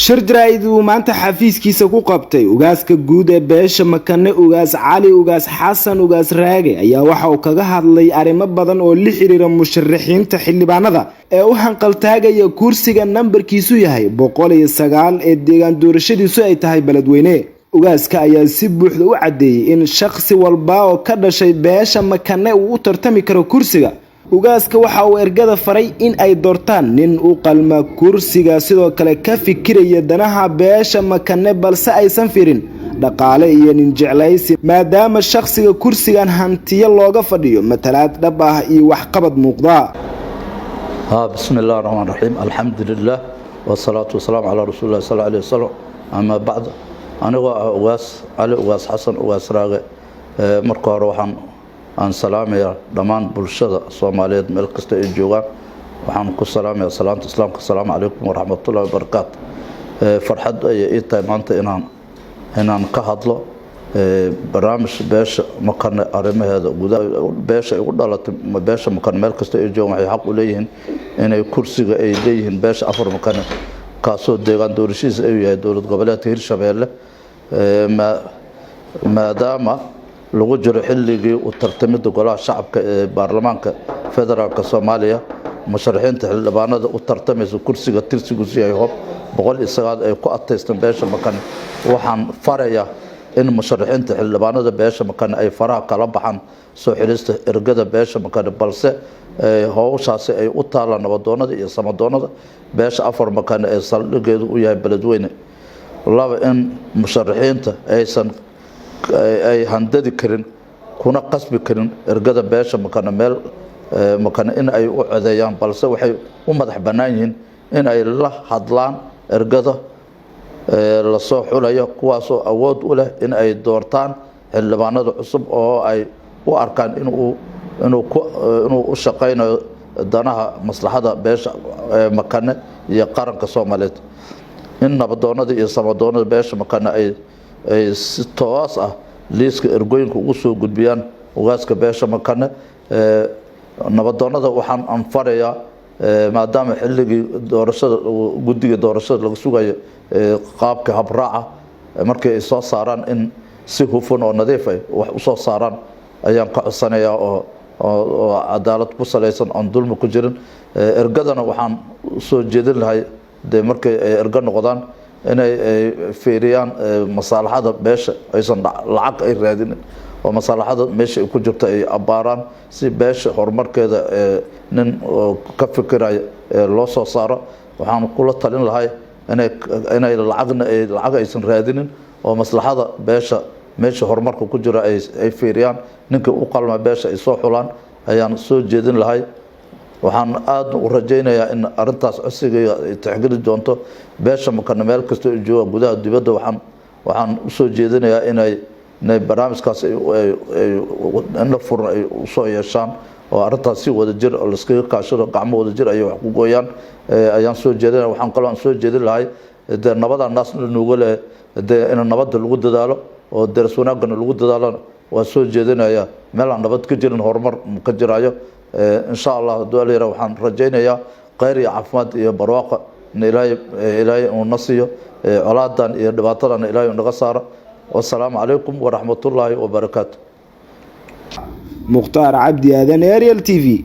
shir jaraa'id uu maanta xafiiskiisa ku qabtay ugaaska guud ee beesha Makane ugaas Cali ugaas Xasan ugaas Raage ayaa waxa uu kaga hadlay arrimo badan oo la xiriira musharaxiinta xildhibaanada ee u hanqaltaagaya kursiga nambarkiisu yahay 109 ee deegaan doorashadiisu ay tahay beledweyne. Ugaaska ayaa si buuxda u cadeeyay in shakhsi walba oo ka dhashay beesha Makane uu u tartami karo kursiga. Ugaaska waxa uu ergada faray in ay doortaan nin u qalma kursiga sidoo kale ka fikiraya danaha beesha Makane balse aysan fiirin dhaqaale iyo nin jeclaysi maadaama shakhsiga kursigan hantiyo looga fadhiyo matalaad dhab ah iyo wax qabad muuqda. Bismillahir Rahmanir Rahim. Alhamdulillah wassalatu wassalamu ala Rasulillah sallallahu alayhi wasallam. Amma ba'd. Aniga ugaas Cali ugaas Xasan ugaas Raage marka hore waxaan salaamayaa dhammaan bulshada Soomaaliyeed meel kasta ay joogaan. waxaan ku salaamayaa salaanta islaamka. Assalaamu calaykum waraxmatullaahi wabarakaatu. farxad ay tahay maanta inaan ka hadlo barnaamij beesha Makane arrimaheeda gudaha beesha ay u dhalatay beesha Makane meel kasta ay joogaan waxay xaq u leeyihiin inay kursiga ay leeyihiin beesha afar Makane kaasoo deegaan doorashiisa ay yahay dowlad goboleedka Hirshabeelle maadaama lagu jiro xilligii u tartamida golaha shacabka ee baarlamaanka federaalka Soomaaliya musharaxiinta xildhibaanada u tartamaysa kursiga tirsigiisu yahay 109 ay ku ateystaan beesha Makane waxaan farayaa in musharaxiinta xildhibaanada beesha Makane ay faraha kala baxaan soo xilista ergada beesha Makane balse hawshaasi ay u taalaan nabadoonada iyo samadoonada beesha afar Makane ee saldhigeedu u yahay beledweyne. laba in musharaxiinta aysan ay handadi karin kuna qasbi karin ergada beesha Makane meel Makane in ay u codeeyaan balse waxay u madax banaan yihiin in ay la hadlaan ergada la soo xulayo kuwaas oo awood u leh in ay doortaan xildhibaanada cusub oo ay u arkaan inuu u shaqeynayo danaha maslaxada beesha Makane iyo qaranka Soomaaliyeed. in nabadoonada iyo samadoonada beesha Makane ay si toos ah liiska ergooyinka ugu soo gudbiyaan ugaaska beesha Makane. nabadoonada waxaan farayaa maadaama xilligii doorashada guddiga doorashada lagu sugayo qaabka habraaca markay ay soo saaraan in si hufan oo nadiif ah wax u soo saaraan ayaan ka codsanayaa oo cadaalad ku saleysan aan dulmi ku jirin. ergadana waxaan soo jeedin lahay markay ay erga noqdaan inay fiiriyaan maslaxada beesha aysan lacag ay raadinin oo maslaxada meesha ay ku jirto ay abaaraan si beesha horumarkeeda nin ka fikiraya loo soo saaro. waxaan kula talin lahay inay lacag aysan raadinin oo maslaxada beesha meesha horumarka ku jira ay fiiriyaan ninka u qalma beesha ay soo xulaan ayaan soo jeedin lahay. waxaan aad u rajaynayaa in arintaas codsiga ay tixgelin doonto beesha Makane meel kasta oo jooga gudaha dibadda. waxaan u soo jeedinayaa inay barnaamijkaas ay furan ay u soo yeeshaan oo arintaas si wada jir oo la iskaga kaashado gacmo wada jir ay wax ku gooyaan ayaan soo jeedinayaa. waxaan kaloo soo jeedin lahay nabada naas nuuga leh in nabada lagu dadaalo oo daras wanaagna lagu dadaalo waa soo jeedinayaa meel aan nabad ka jirin horumar ka jirayo. إن شاء الله دولة روحان رجينا قير عفمات برواقة إلهي ونصيه علادان دباطران إلهي ونغسارة. والسلام عليكم ورحمة الله وبركاته. مختار عبدي هذا ريال تي في.